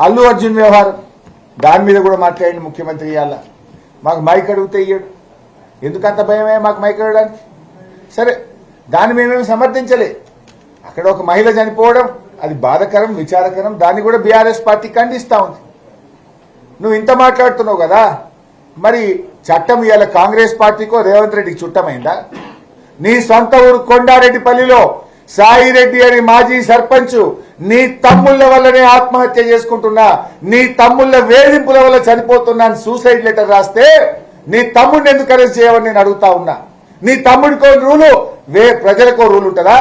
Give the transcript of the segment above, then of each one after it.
అల్లు అర్జున్ వ్యవహారం దాని మీద కూడా మాట్లాడండి ముఖ్యమంత్రి. ఇవాళ మాకు మైక్ అడిగితే ఇయ్యడు. ఎందుకంత భయమే మాకు మైక్ అడగడానికి? సరే, దాన్ని మేము సమర్థించలే. అక్కడ ఒక మహిళ చనిపోవడం అది బాధాకరం, విచారకరం. దాన్ని కూడా బీఆర్ఎస్ పార్టీ ఖండిస్తా ఉంది. నువ్వు ఇంత మాట్లాడుతున్నావు కదా, మరి చట్టం ఇవాళ కాంగ్రెస్ పార్టీకో రేవంత్ రెడ్డికి చుట్టమైందా? నీ సొంత ఊరు కొండారెడ్డిపల్లిలో సాయిరెడ్డి అని మాజీ సర్పంచ్ నీ తమ్ముళ్ల వల్లనే ఆత్మహత్య చేసుకుంటున్నా, నీ తమ్ముళ్ల వేధింపుల వల్ల చనిపోతున్నాను సూసైడ్ లెటర్ రాస్తే నీ తమ్ముడిని ఎందుకు అరెస్ట్ చేయవని నేను అడుగుతా ఉన్నా. నీ తమ్ముడికో రూలు, ప్రజలకో రూల్ ఉంటుందా?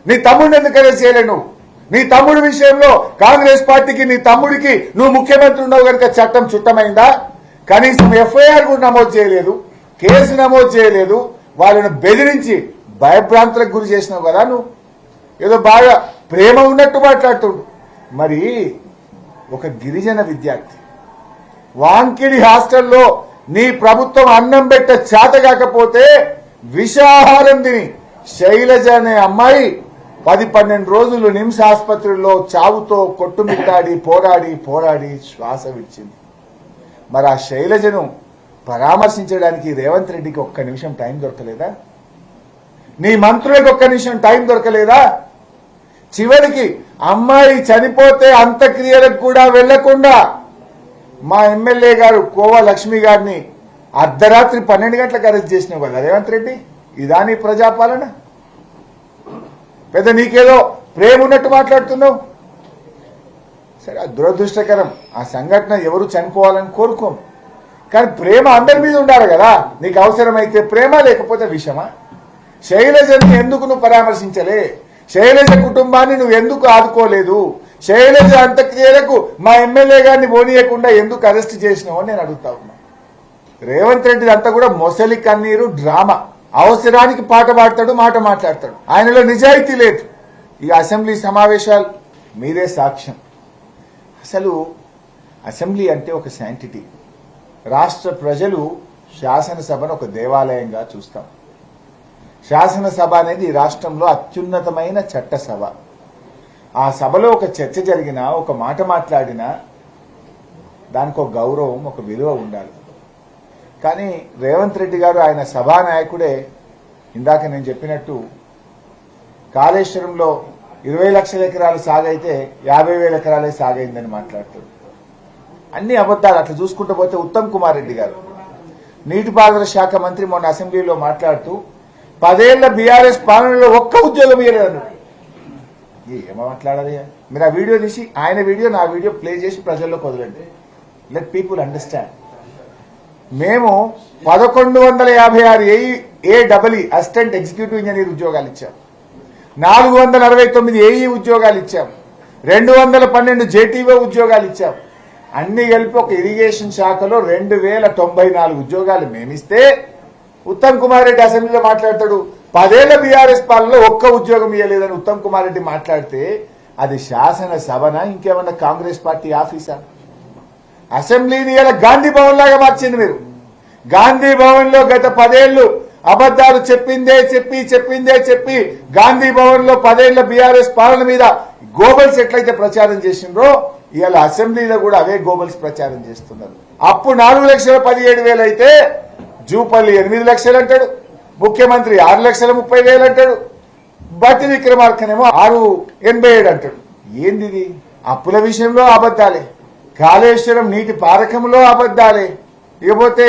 నీ తమ్ముడిని ఎందుకు అరెస్ట్ చేయలేను? నీ తమ్ముడి విషయంలో కాంగ్రెస్ పార్టీకి నీ తమ్ముడికి నువ్వు ముఖ్యమంత్రి ఉన్నావు కనుక చట్టం చుట్టమైందా? కనీసం ఎఫ్ఐఆర్ కూడా నమోదు చేయలేదు, కేసు నమోదు చేయలేదు. వాళ్ళను బెదిరించి భయభ్రాంతులకు గురి చేసినావు కదా. నువ్వు ఏదో బాగా ప్రేమ ఉన్నట్టు మాట్లాడుతుండు. మరి ఒక గిరిజన విద్యార్థి వాంకిడి హాస్టల్లో నీ ప్రభుత్వం అన్నం పెట్ట చేత కాకపోతే విషాహారం తిని శైలజ అనే అమ్మాయి 10-12 రోజులు నిమ్స్ ఆసుపత్రిలో చావుతో కొట్టుమిట్టాడి పోరాడి శ్వాస విడిచింది. మరి ఆ శైలజను పరామర్శించడానికి రేవంత్ రెడ్డికి ఒక్క నిమిషం టైం దొరకలేదా? నీ మంత్రులకు ఒక్క నిమిషం టైం దొరకలేదా? చివరికి అమ్మాయి చనిపోతే అంత్యక్రియలకు కూడా వెళ్లకుండా మా ఎమ్మెల్యే గారు కోవా లక్ష్మి గారిని అర్ధరాత్రి 12 గంటలకు అరెస్ట్ చేసినావు కదా రేవంత్ రెడ్డి. ఇదా నీ ప్రజాపాలన? పెద్ద నీకేదో ప్రేమ ఉన్నట్టు మాట్లాడుతున్నావు. సరే, అది దురదృష్టకరం. ఆ సంఘటన ఎవరు చనిపోవాలని కోరుకోం, కానీ ప్రేమ అందరి మీద ఉండాలి కదా. నీకు అవసరమైతే ప్రేమ, లేకపోతే విషమా? శైలజని ఎందుకు నువ్వు పరామర్శించలే? శైలజ కుటుంబాన్ని నువ్వు ఎందుకు ఆదుకోలేదు? శైలజ అంత్యక్రియలకు మా ఎమ్మెల్యే గారిని పోనీయకుండా ఎందుకు అరెస్ట్ చేసినావు అని నేను అడుగుతా ఉన్నా. రేవంత్ రెడ్డి అంతా కూడా మొసలి కన్నీరు డ్రామా. అవసరానికి పాట పాడతాడు, మాట మాట్లాడతాడు. ఆయనలో నిజాయితీ లేదు. ఈ అసెంబ్లీ సమావేశాలు మీరే సాక్ష్యం. అసలు అసెంబ్లీ అంటే ఒక శాంటిటీ. రాష్ట్ర ప్రజలు శాసనసభను ఒక దేవాలయంగా చూస్తాం. శాసనసభ అనేది రాష్ట్రంలో అత్యున్నతమైన చట్టసభ. ఆ సభలో ఒక చర్చ జరిగినా, ఒక మాట మాట్లాడినా దానికి ఒక గౌరవం, ఒక విలువ ఉండాలి. కానీ రేవంత్ రెడ్డి గారు ఆయన సభానాయకుడే ఇందాక నేను చెప్పినట్టు కాళేశ్వరంలో 20 లక్షల ఎకరాలు సాగైతే 50,000 ఎకరాలే సాగైందని మాట్లాడుతాడు. అన్ని అబద్దాలు. అట్లా చూసుకుంటూ పోతే ఉత్తమ్ కుమార్ రెడ్డి గారు నీటిపారుదల శాఖ మంత్రి మొన్న అసెంబ్లీలో మాట్లాడుతూ 10 ఏళ్ల బీఆర్ఎస్ పాలనలో ఒక్క ఉద్యోగం ఇవ్వలేదు. ఏమో మాట్లాడాలి? మీరు ఆ వీడియో తీసి ఆయన వీడియో నా వీడియో ప్లే చేసి ప్రజల్లోకి వదలండి. Let people understand. మేము 1156 ఏఈ అసిస్టెంట్ ఎగ్జిక్యూటివ్ ఇంజనీర్ ఉద్యోగాలు ఇచ్చాం, 469 ఏఈ ఉద్యోగాలు ఇచ్చాం, 212 జేటీఓ ఉద్యోగాలు ఇచ్చాం. అన్ని కలిపి ఒక ఇరిగేషన్ శాఖలో 2094 ఉద్యోగాలు మేమిస్తే ఉత్తమ్ కుమార్ రెడ్డి అసెంబ్లీలో మాట్లాడతాడు 10 ఏళ్ల బీఆర్ఎస్ పాలనలో ఒక్క ఉద్యోగం ఇవ్వలేదని ఉత్తమ్ కుమార్ రెడ్డి మాట్లాడితే అది శాసనసభనా ఇంకేమన్నా కాంగ్రెస్ పార్టీ ఆఫీసా? అసెంబ్లీని ఇలా గాంధీ భవన్ లాగా మార్చింది మీరు. గాంధీ భవన్ లో గత 10 ఏళ్లు అబద్దాలు చెప్పిందే చెప్పి గాంధీ భవన్ లో 10 ఏళ్ల బీఆర్ఎస్ పాలన మీద గోబల్స్ ఎట్లయితే ప్రచారం చేసిండ్రో ఇవాళ అసెంబ్లీలో కూడా అవే గోబల్స్ ప్రచారం చేస్తున్నారు. అప్పుడు 4,17,000 అయితే జూపల్లి 8 లక్షలు అంటాడు, ముఖ్యమంత్రి 6,30,000 అంటాడు, బట్టి విక్రమార్కనేమో 6,87 అంటాడు. ఏంది? అప్పుల విషయంలో అబద్దాలే, కాళేశ్వరం నీటి పారకంలో అబద్దాలే, ఇకపోతే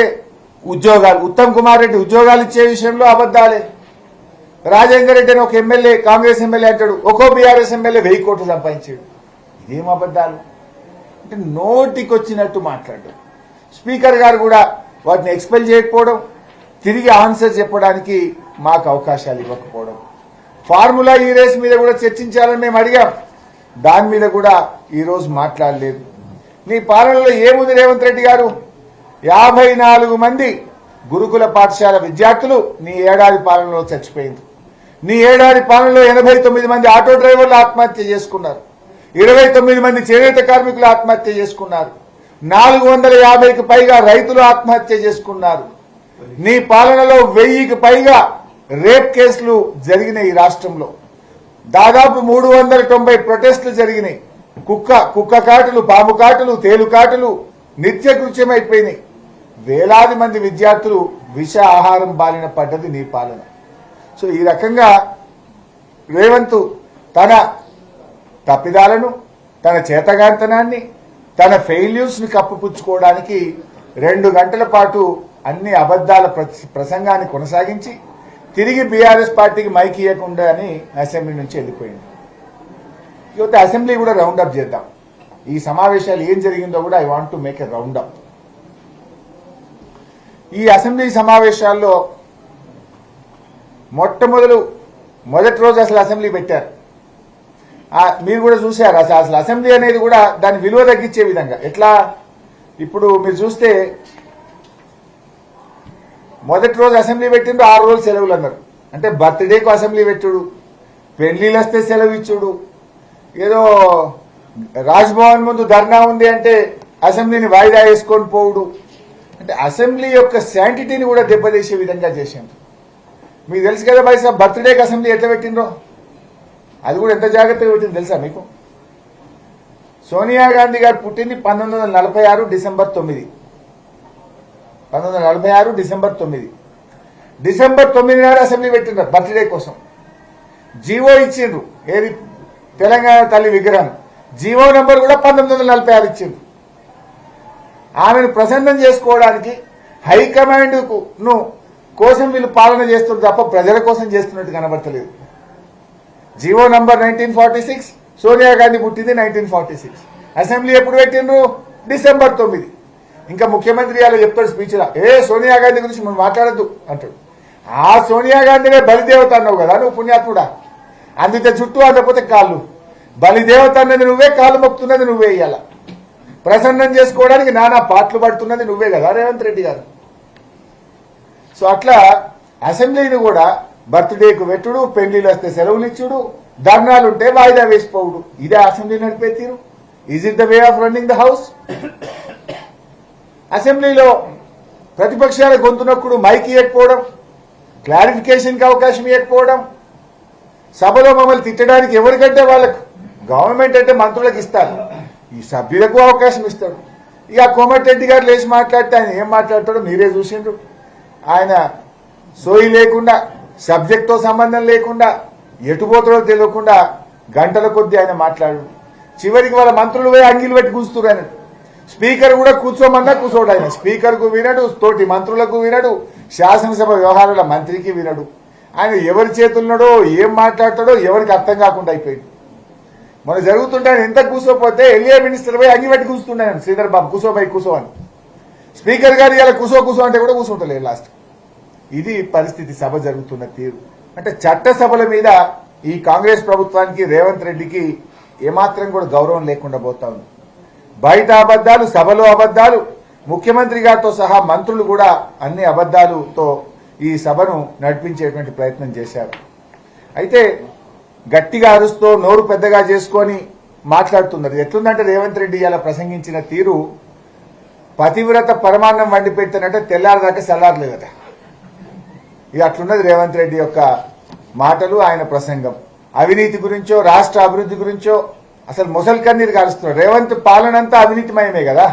ఉద్యోగాలు ఉత్తమ్ కుమార్ రెడ్డి ఉద్యోగాలు ఇచ్చే విషయంలో అబద్దాలే. రాజేందర్ రెడ్డి అని ఒక ఎమ్మెల్యే, కాంగ్రెస్ ఎమ్మెల్యే అంటాడు ఒక్కో బీఆర్ఎస్ ఎమ్మెల్యే 1000 కోట్లు సంపాదించాడు. ఇదేం అబద్దాలు? అంటే నోటికి వచ్చినట్టు మాట్లాడడం. స్పీకర్ గారు కూడా వాటిని ఎక్స్పెల్ చేయకపోవడం, తిరిగి ఆన్సర్ చెప్పడానికి మాకు అవకాశాలు ఇవ్వకపోవడం. ఫార్ములా ఈ రేస్ మీద కూడా చర్చించాలని మేము అడిగాం, దాని మీద కూడా ఈరోజు మాట్లాడలేదు. నీ పాలనలో ఏముంది రేవంత్ రెడ్డి గారు? 54 మంది గురుకుల పాఠశాల విద్యార్థులు నీ ఏడాది పాలనలో చచ్చిపోయింది. నీ ఏడాది పాలనలో 89 మంది ఆటో డ్రైవర్లు ఆత్మహత్య చేసుకున్నారు, 29 మంది చేనేత కార్మికులు ఆత్మహత్య చేసుకున్నారు, 450కి పైగా రైతులు ఆత్మహత్య చేసుకున్నారు. నీ పాలనలో 1000కి పైగా రేప్ కేసులు జరిగినాయి. ఈ రాష్ట్రంలో దాదాపు 390 ప్రొటెస్టులు జరిగినాయి. కుక్క కాటులు, పాము కాటులు, తేలు కాటులు నిత్యకృత్యమైపోయినాయి. వేలాది మంది విద్యార్థులు విష ఆహారం బాలిన పడ్డది నీ పాలన. సో ఈ రకంగా రేవంత్ తన తప్పిదాలను, తన చేతగాంతనాన్ని, తన ఫెయిల్యూర్స్ ని కప్పుపుచ్చుకోవడానికి 2 గంటల పాటు అన్ని అబద్దాల ప్రసంగాన్ని కొనసాగించి తిరిగి బీఆర్ఎస్ పార్టీకి మైక్ ఇవ్వకుండా అని అసెంబ్లీ నుంచి వెళ్ళిపోయింది. ఇకపోతే అసెంబ్లీ కూడా రౌండప్ చేద్దాం. ఈ సమావేశాలు ఏం జరిగిందో కూడా I want to make a roundup. ఈ అసెంబ్లీ సమావేశాల్లో మొదటి రోజు అసలు అసెంబ్లీ పెట్టారు. మీరు కూడా చూశారు. అసలు అసెంబ్లీ అనేది కూడా దాని విలువ తగ్గించే విధంగా ఎట్లా, ఇప్పుడు మీరు చూస్తే మొదటి రోజు అసెంబ్లీ పెట్టిండ్రు, 6 రోజులు సెలవులు అన్నారు. అంటే బర్త్డేకు అసెంబ్లీ పెట్టుడు, పెళ్లిళ్ళు వస్తే సెలవు ఇచ్చుడు, ఏదో రాజ్భవన్ ముందు ధర్నా ఉంది అంటే అసెంబ్లీని వాయిదా వేసుకొని పోవుడు, అంటే అసెంబ్లీ యొక్క శాంటిటీని కూడా దెబ్బతీసే విధంగా చేసిండ్రు. మీకు తెలుసు కదా బై సార్, బర్త్డేకి అసెంబ్లీ ఎట్లా పెట్టిండ్రో, అది కూడా ఎంత జాగ్రత్తగా పెట్టింది తెలుసా మీకు? సోనియా గాంధీ గారు పుట్టింది 1946 డిసెంబర్ 9. 1946 డిసెంబర్ 9. డిసెంబర్ 9 నాడు అసెంబ్లీ పెట్టిండ్రు బర్త్డే కోసం. జీవో ఇచ్చిండ్రు, ఏది తెలంగాణ తల్లి విగ్రహం జీవో నెంబర్ కూడా 1946 ఇచ్చిండ్రు. ఆమెను ప్రసన్నం చేసుకోవడానికి హైకమాండ్ కోసం వీళ్ళు పాలన చేస్తున్నారు తప్ప ప్రజల కోసం చేస్తున్నట్టు కనబడతలేదు. జీవో నంబర్ 1946, సోనియా గాంధీ పుట్టింది 1946. అసెంబ్లీ ఎప్పుడు పెట్టిండ్రు? డిసెంబర్ 9. ఇంకా ముఖ్యమంత్రి అలా చెప్తాడు స్పీచ్లో, సోనియా గాంధీ గురించి మనం మాట్లాడద్దు అంటాడు. ఆ సోనియా గాంధీనే బలిదేవత అన్నావు కదా నువ్వు, పుణ్యాత్ముడా. అందుకే చుట్టూ అందకపోతే కాళ్ళు. బలిదేవత అన్నది నువ్వే, కాళ్ళు మొక్కుతున్నది నువ్వే. ఇయ్యాల ప్రసన్నం చేసుకోవడానికి నానా పాటలు పడుతున్నది నువ్వే కదా రేవంత్ రెడ్డి గారు. సో అట్లా అసెంబ్లీని కూడా బర్త్డేకు పెట్టుడు, పెళ్లిళ్ళు వస్తే సెలవులు ఇచ్చుడు, ధర్నాలుంటే వాయిదా వేసిపోవుడు. ఇదే అసెంబ్లీ నడిపే తీరు? Is it the way of running the house? అసెంబ్లీలో ప్రతిపక్షాల గొంతు నొక్కుడు, మైక్ ఇవ్వకపోవడం, క్లారిఫికేషన్కి అవకాశం ఇవ్వకపోవడం, సభలో మమ్మల్ని తిట్టడానికి ఎవరికంటే వాళ్ళకు, గవర్నమెంట్ అంటే మంత్రులకు ఇస్తారు, ఈ సభ్యులకు అవకాశం ఇస్తాడు. ఇక కోమటిరెడ్డి గారు లేచి మాట్లాడితే ఆయన ఏం మాట్లాడతాడో మీరే చూసిండ్రు. ఆయన సోయి లేకుండా, సబ్జెక్ట్తో సంబంధం లేకుండా, ఎటుపోతాడో తెలియకుండా గంటల కొద్దీ ఆయన మాట్లాడు. చివరికి వాళ్ళ మంత్రులు పోయి అంగిలు పెట్టి కూర్చున్నారు. ఆయన స్పీకర్ కూడా కూర్చోమన్నా కూర్చోడు. ఆయన స్పీకర్కు వినడు, తోటి మంత్రులకు వినడు, శాసనసభ వ్యవహారాల మంత్రికి వినడు. ఆయన ఎవరి చేతులున్నాడో, ఏం మాట్లాడతాడో ఎవరికి అర్థం కాకుండా అయిపోయింది. మన జరుగుతుంటే ఆయన ఎంత కూర్చోపోతే ఎల్ఏ మినిస్టర్ పోయి అంగి పెట్టి కూర్చుంటాను, శ్రీధర్ బాబు కూర్చో అని. స్పీకర్ గారు ఇలా కూర్చో అంటే కూడా కూర్చుంటలేదు లాస్ట్. ఇది పరిస్థితి సభ జరుగుతున్న తీరు. అంటే చట్టసభల మీద ఈ కాంగ్రెస్ ప్రభుత్వానికి, రేవంత్ రెడ్డికి ఏమాత్రం కూడా గౌరవం లేకుండా పోతా ఉంది. బయట అబద్దాలు, సభలో అబద్దాలు, ముఖ్యమంత్రి గారితో సహా మంత్రులు కూడా అన్ని అబద్దాలతో ఈ సభను నడిపించేటువంటి ప్రయత్నం చేశారు. అయితే గట్టిగా అరుస్తూ నోరు పెద్దగా చేసుకొని మాట్లాడుతున్నారు. ఎట్లుందంటే రేవంత్ రెడ్డి ఇలా ప్రసంగించిన తీరు, పతివ్రత పరమాన్నం వండి పెడితేనంటే తెల్లారదాకా చల్లారలేదట. ఇక అట్లున్నది రేవంత్ రెడ్డి యొక్క మాటలు, ఆయన ప్రసంగం. అవినీతి గురించో, రాష్ట్ర అభివృద్ధి గురించో అసలు ముసలి కన్నీరు కాలుస్తున్నారు. రేవంత్ పాలనంతా అవినీతిమయమే కదా.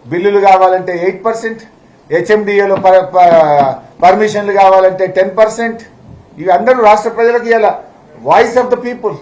బిల్లులు కావాలంటే 8%, హెచ్ఎండిఏలో పర్మిషన్లు కావాలంటే 10%. ఇవి అందరూ రాష్ట్ర ప్రజలకు ఇలా వాయిస్ ఆఫ్ ద పీపుల్.